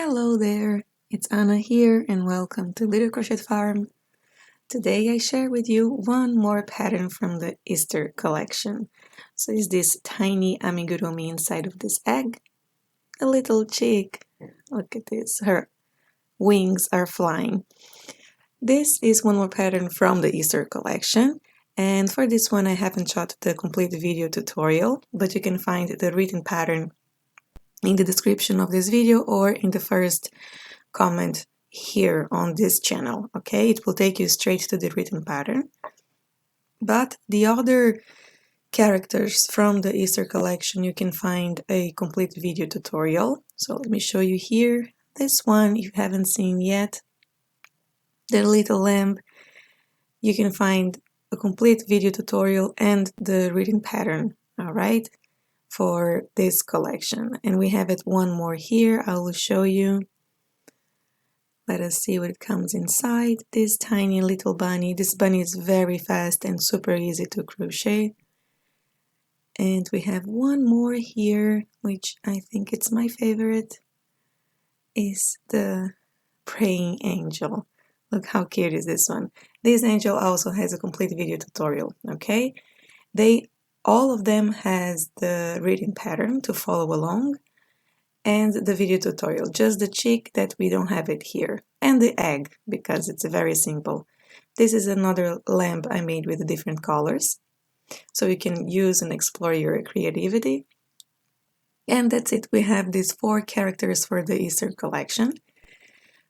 Hello there, it's Anna here and welcome to Little Crochet Farm. Today I share with you one more pattern from the Easter collection. So it's this tiny amigurumi inside of this egg. A little chick. Look at this, her wings are flying. This is one more pattern from the Easter collection. And for this one I haven't shot the complete video tutorial, but you can find the written pattern in the description of this video or in the first comment here on this channel. Okay, it will take you straight to the written pattern. But the other characters from the Easter collection, you can find a complete video tutorial. So let me show you here. This one, if you haven't seen yet, the little lamb, you can find a complete video tutorial and the written pattern, all right, for this collection. And we have it one more here. I will show you. Let us see what it comes inside. This tiny little bunny. This bunny is very fast and super easy to crochet. And we have one more here, which I think it's my favorite, is the praying angel. Look how cute is this one. This angel also has a complete video tutorial, okay? All of them has the reading pattern to follow along and the video tutorial, just the chick that we don't have it here, and the egg because it's very simple. This is another lamp I made with different colors, so you can use and explore your creativity. And that's it. We have these 4 characters for the Easter collection.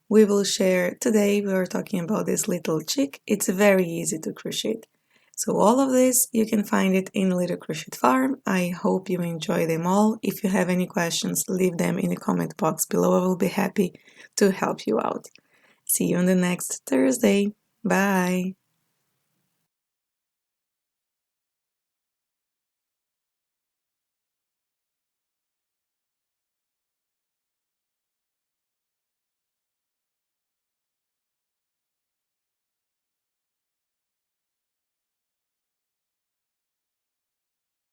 We will share today. We are talking about this little chick. It's very easy to crochet. So all of this, you can find it in Little Crochet Farm. I hope you enjoy them all. If you have any questions, leave them in the comment box below. I will be happy to help you out. See you on the next Thursday. Bye!